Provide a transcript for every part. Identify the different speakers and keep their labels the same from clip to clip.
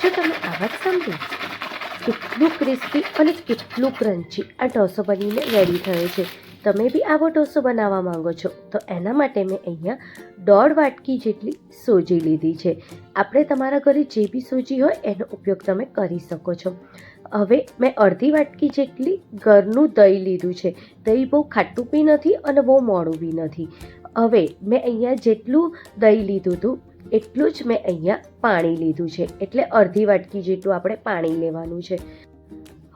Speaker 1: જો તમે આવાજ સાંભળ્યું, કેટલું ક્રિસ્પી અને કેટલું ક્રન્ચી આ ઢોસો બનીને રેડી થયો છે. તમે બી આવો ઢોસો બનાવવા માંગો છો તો એના માટે મેં અહીંયા 1.5 વાટકી જેટલી સોજી લીધી છે. આપણે તમારા ઘરે જે બી સોજી હોય એનો ઉપયોગ તમે કરી શકો છો. હવે મેં અડધી વાટકી જેટલી ઘરનું દહીં લીધું છે. દહીં બહુ ખાટું બી નથી અને બહુ મોડું બી નથી. હવે મેં અહીંયા જેટલું દહીં લીધું હતું એટલું જ મેં અહીંયા પાણી લીધું છે, એટલે અડધી વાટકી જેટલું આપણે પાણી લેવાનું છે.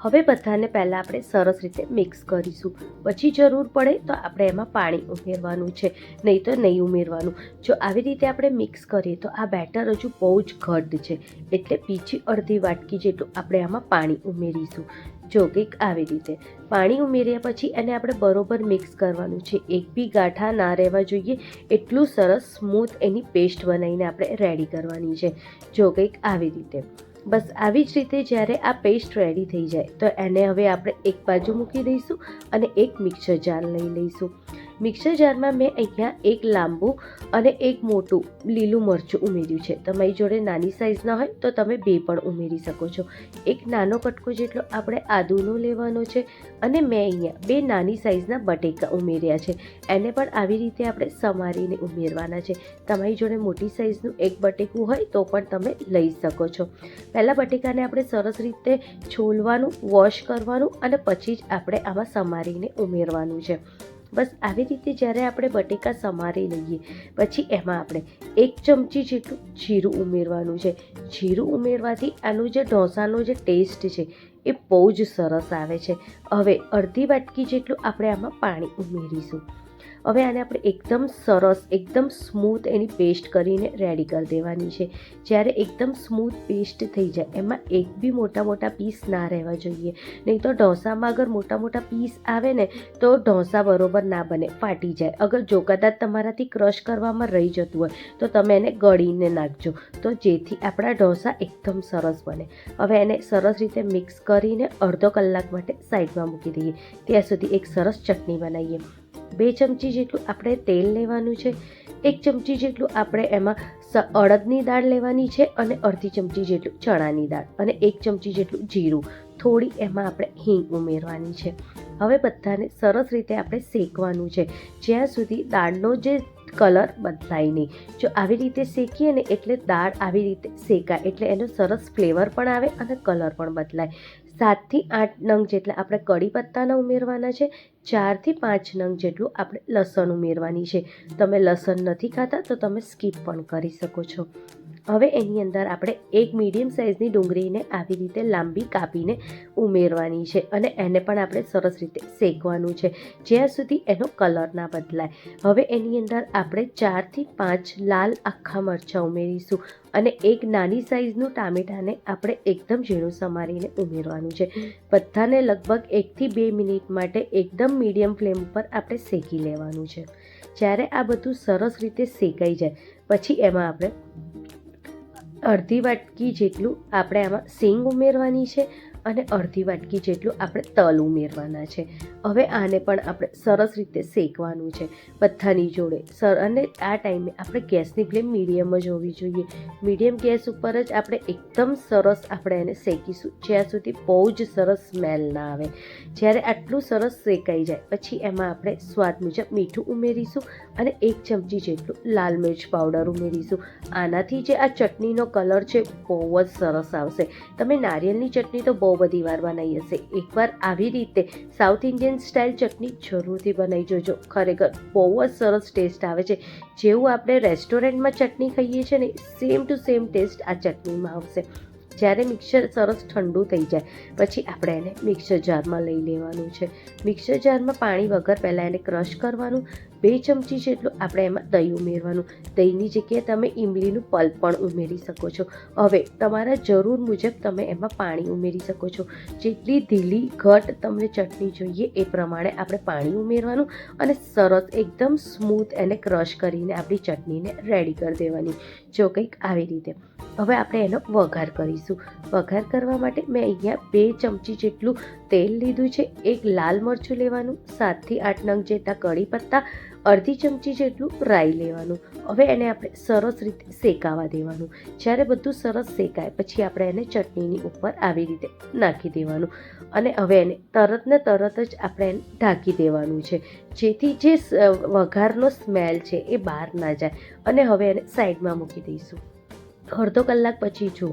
Speaker 1: હવે બધાને પહેલાં આપણે સરસ રીતે મિક્સ કરીશું. પછી જરૂર પડે તો આપણે એમાં પાણી ઉમેરવાનું છે, નહીં તો નહીં ઉમેરવાનું. જો આવી રીતે આપણે મિક્સ કરીએ તો આ બેટર હજુ બહુ જ ઘટ્ટ છે, એટલે બીજી અડધી વાટકી જેટલું આપણે આમાં પાણી ઉમેરીશું. જો કંઈક આવી રીતે પાણી ઉમેર્યા પછી એને આપણે બરોબર મિક્સ કરવાનું છે. એક બી ગાંઠા ના રહેવા જોઈએ એટલું સરસ સ્મૂથ એની પેસ્ટ બનાવીને આપણે રેડી કરવાની છે. જો કંઈક આવી રીતે બસ આવી જ રીતે જ્યારે આ પેસ્ટ રેડી થઈ જાય તો એને હવે આપણે એક બાજુ મૂકી દઈશું અને એક મિક્સર જાર લઈ લઈશું. મિક્સર જારમાં મેં અહીંયા એક લાંબુ અને એક મોટું લીલું મરચું ઉમેર્યું છે. તમારી જોડે નાની સાઇઝના હોય તો તમે 2 પણ ઉમેરી શકો છો. એક નાનો કટકો જેટલો આપણે આદુનો લેવાનો છે અને મેં અહીંયા 2 નાની સાઇઝના બટેકા ઉમેર્યા છે. એને પણ આવી રીતે આપણે સમારીને ઉમેરવાના છે. તમારી જોડે મોટી સાઇઝનું એક બટેકું હોય તો પણ તમે લઈ શકો છો. પહેલાં બટેકાને આપણે સરસ રીતે છોલવાનું, વોશ કરવાનું અને પછી જ આપણે આમાં સમારીને ઉમેરવાનું છે. બસ આવી રીતે જ્યારે આપણે બટેકા સમારી લઈએ પછી એમાં આપણે 1 ચમચી જેટલું જીરું ઉમેરવાનું છે. જીરું ઉમેરવાથી આનું જે ઢોસાનો જે ટેસ્ટ છે એ બહુ જ સરસ આવે છે. હવે અડધી વાટકી જેટલું આપણે આમાં પાણી ઉમેરીશું. હવે આને આપણે એકદમ સરસ, એકદમ સ્મૂથ એની પેસ્ટ કરીને રેડી કરી દેવાની છે. જ્યારે એકદમ સ્મૂથ પેસ્ટ થઈ જાય એમાં એક બી મોટા મોટા પીસ ના રહેવા જોઈએ, નહીં તો ઢોસામાં અગર મોટા મોટા પીસ આવે ને તો ઢોસા બરોબર ના બને, ફાટી જાય. અગર જો કદાચ તમારાથી ક્રશ કરવામાં રહી જતું હોય તો તમે એને ગળીને નાખજો, તો જેથી આપણા ઢોસા એકદમ સરસ બને. હવે એને સરસ રીતે મિક્સ કરીને અડધો કલાક માટે સાઈડમાં મૂકી દઈએ. ત્યાં સુધી એક સરસ ચટણી બનાવીએ. 2 ચમચી જેટલું આપણે તેલ લેવાનું છે. 1 ચમચી જેટલું આપણે એમાં અડદની દાળ લેવાની છે અને અડધી ચમચી જેટલું ચણાની દાળ અને 1 ચમચી જેટલું જીરું. થોડી એમાં આપણે હિંગ ઉમેરવાની છે. હવે બધાને સરસ રીતે આપણે શેકવાનું છે જ્યાં સુધી દાળનો જે કલર બદલાય નહીં. જો આવી રીતે શેકીએ ને એટલે દાળ આવી રીતે શેકાય એટલે એનો સરસ ફ્લેવર પણ આવે અને કલર પણ બદલાય. 7 થી 8 નંગ જેટલા આપણે કઢી પત્તાના ઉમેરવાના છે. 4 થી 5 નંગ જેટલું આપણે લસણ ઉમેરવાની છે. તમે લસણ નથી ખાતા તો તમે સ્કીપ પણ કરી શકો છો. હવે એની અંદર આપણે એક મીડિયમ સાઇઝની ડુંગળીને આવી રીતે લાંબી કાપીને ઉમેરવાની છે અને એને પણ આપણે સરસ રીતે શેકવાનું છે જ્યાં સુધી એનો કલર ના બદલાય. હવે એની અંદર આપણે 4 થી 5 લાલ આખા મરચાં ઉમેરીશું અને એક નાની સાઇઝનું ટામેટાને આપણે એકદમ ઝીણું સમારીને ઉમેરવાનું છે. બધાને લગભગ 1 થી 2 મિનિટ માટે એકદમ મીડિયમ ફ્લેમ ઉપર આપણે શેકી લેવાનું છે. જ્યારે આ બધું સરસ રીતે શેકાઈ જાય પછી એમાં આપણે અડધી વાટકી જેટલું આપણે આમાં સિંગ ઉમેરવાની છે અને અડધી વાટકી જેટલું આપણે તલ ઉમેરવાના છે. હવે આને પણ આપણે સરસ રીતે શેકવાનું છે બધાની જોડે અને આ ટાઈમે આપણે ગેસની ફ્લેમ મીડિયમ જ હોવી જોઈએ. મીડિયમ ગેસ ઉપર જ આપણે એકદમ સરસ આપણે એને શેકીશું જ્યાં સુધી બહુ જ સરસ સ્મેલ ના આવે. જ્યારે આટલું સરસ શેકાઈ જાય પછી એમાં આપણે સ્વાદ મુજબ મીઠું ઉમેરીશું અને 1 ચમચી જેટલું લાલ મિર્ચ પાવડર ઉમેરીશું. આનાથી જે આ ચટણીનો કલર છે બહુ જ સરસ આવશે. તમે નારિયેળની ચટણી તો બહુ બધી વાર બનાવી હશે, એકવાર આવી રીતે સાઉથ ઇન્ડિયન સ્ટાઇલ ચટણી જરૂરથી બનાવી જોજો. ખરેખર બહુ જ સરસ ટેસ્ટ આવે છે. જેવું આપણે રેસ્ટોરન્ટમાં ચટણી ખાઈએ છીએ ને સેમ ટુ સેમ ટેસ્ટ આ ચટણીમાં આવશે. જ્યારે મિક્સર સરસ ઠંડુ થઈ જાય પછી આપણે એને મિક્સર જારમાં લઈ લેવાનું છે. મિક્સર જારમાં પાણી વગર પહેલાં એને ક્રશ કરવાનું. 2 ચમચી જેટલું આપણે એમાં દહીં ઉમેરવાનું. દહીંની જગ્યાએ તમે ઇમલીનું પલ્પ પણ ઉમેરી શકો છો. હવે તમારા જરૂર મુજબ તમે એમાં પાણી ઉમેરી શકો છો. જેટલી ઢીલી ઘટ તમને ચટણી જોઈએ એ પ્રમાણે આપણે પાણી ઉમેરવાનું અને સરસ એકદમ સ્મૂથ એને ક્રશ કરીને આપણી ચટણીને રેડી કરી દેવાની. જો કંઈક આવી રીતે. હવે આપણે એનો વઘાર કરીશું. વઘાર કરવા માટે મેં અહીંયા 2 ચમચી જેટલું તેલ લીધું છે. 1 લાલ મરચું લેવાનું, 7 થી 8 નંગ જેટલા કઢી પત્તા, અડધી ચમચી જેટલું રાઈ લેવાનું. હવે એને આપણે સરસ રીતે શેકાવા દેવાનું. જ્યારે બધું સરસ શેકાય પછી આપણે એને ચટણીની ઉપર આવી રીતે નાખી દેવાનું અને હવે એને તરત ને તરત જ આપણે એને ઢાંકી દેવાનું છે, જેથી જે વઘારનો સ્મેલ છે એ બહાર ના જાય. અને હવે એને સાઈડમાં મૂકી દઈશું. અડધો કલાક પછી જો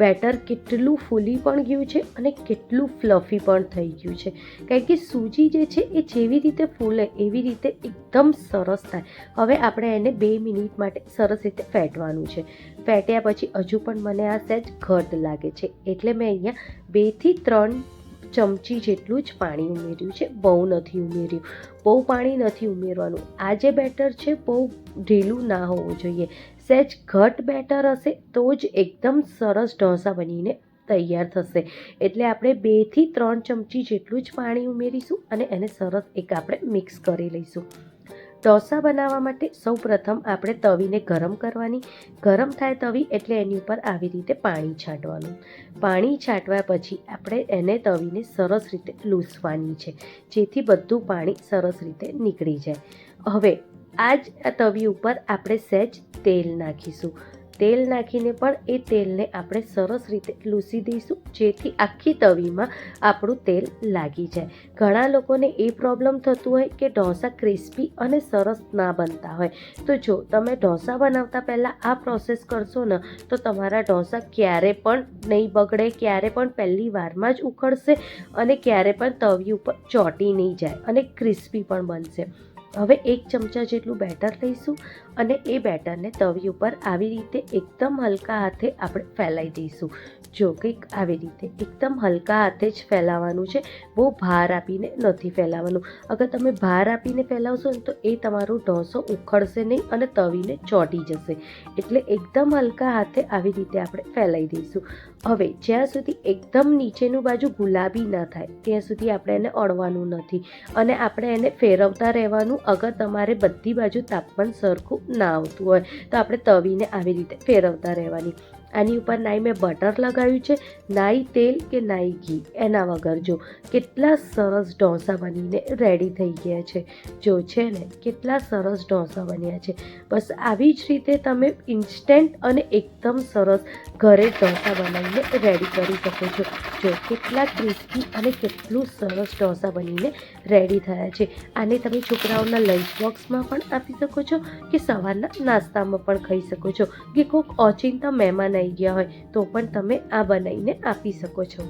Speaker 1: બેટર કેટલું ફૂલી પણ ગયું છે અને કેટલું ફ્લફી પણ થઈ ગયું છે, કારણ કે સૂજી જે છે એ જેવી રીતે ફૂલે એવી રીતે એકદમ સરસ થાય. હવે આપણે એને 2 મિનિટ માટે સરસ રીતે ફેટવાનું છે. ફેટ્યા પછી હજુ પણ મને આ સહેજ ઘટ લાગે છે, એટલે મેં અહીંયા 2 થી 3 ચમચી જેટલું જ પાણી ઉમેર્યું છે, બહુ નથી ઉમેર્યું. બહુ પાણી નથી ઉમેરવાનું. આ જે બેટર છે બહુ ઢીલું ના હોવું જોઈએ. સહેજ ઘટ બેટર હશે તો જ એકદમ સરસ ઢોસા બનીને તૈયાર થશે. એટલે આપણે 2 થી 3 ચમચી જેટલું જ પાણી ઉમેરીશું અને એને સરસ એક આપણે મિક્સ કરી લઈશું. ઢોસા બનાવવા માટે સૌપ્રથમ આપણે તવીને ગરમ કરવાની. ગરમ થાય તવી એટલે એની ઉપર આવી રીતે પાણી છાંટવાનું. પાણી છાંટવા પછી આપણે એને તવીને સરસ રીતે લૂછવાની છે, જેથી બધું પાણી સરસ રીતે નીકળી જાય. હવે આ જ તવી ઉપર આપણે સહેજ તેલ નાખીશું. તેલ નાખીને પણ એ તેલને આપણે સરસ રીતે લૂછી દઈશું, જેથી આખી તવીમાં આપણું તેલ લાગી જાય. ઘણા લોકોને એ પ્રોબ્લેમ થતું હોય કે ઢોસા ક્રિસ્પી અને સરસ ના બનતા હોય, તો જો તમે ઢોસા બનાવતા પહેલાં આ પ્રોસેસ કરશો ને તો તમારા ઢોસા ક્યારે પણ નહીં બગડે, ક્યારે પણ પહેલી વારમાં જ ઉખડશે અને ક્યારે પણ તવી ઉપર ચોંટી નહીં જાય અને ક્રિસ્પી પણ બનશે. હવે 1 ચમચા જેટલું બેટર લઈશું અને એ બેટરને તવી ઉપર આવી રીતે એકદમ હલકા હાથે આપણે ફેલાવી દઈશું. જો કંઈક આવી રીતે એકદમ હલકા હાથે જ ફેલાવવાનું છે, બહુ ભાર આપીને નથી ફેલાવવાનું. અગર તમે ભાર આપીને ફેલાવશો ને તો એ તમારો ઢોસો ઉખડશે નહીં અને તવીને ચોંટી જશે. એટલે એકદમ હલકા હાથે આવી રીતે આપણે ફેલાવી દઈશું. હવે જ્યાં સુધી એકદમ નીચેનું બાજુ ગુલાબી ના થાય ત્યાં સુધી આપણે એને અડવાનું નથી અને આપણે એને ફેરવતા રહેવાનું. અગર તમારે બધી બાજુ તાપમાન સરખું ના આવતું હોય તો આપણે તવીને આવી રીતે ફેરવતા રહેવાની. આની ઉપર નાઈ મેં બટર લગાવ્યું છે, નાઈ તેલ કે નાઈ ઘી, એના વગર જો કેટલા સરસ ઢોસા બનીને રેડી થઈ ગયા છે. જો છે ને કેટલા સરસ ઢોસા બન્યા છે. બસ આવી જ રીતે તમે ઇન્સ્ટન્ટ અને એકદમ સરસ ઘરે ઢોસા બનાવીને રેડી કરી શકો છો. જો કેટલા ક્રિસ્પી અને કેટલું સરસ ઢોસા બનીને રેડી થયા છે. આને તમે છોકરાઓના લંચ બોક્સમાં પણ આપી શકો છો કે સવારના નાસ્તામાં પણ ખાઈ શકો છો, કે કોઈક ઓચિંતા મહેમાન આવી ગયા હોય તો પણ તમે આ બનાવીને આપી શકો છો.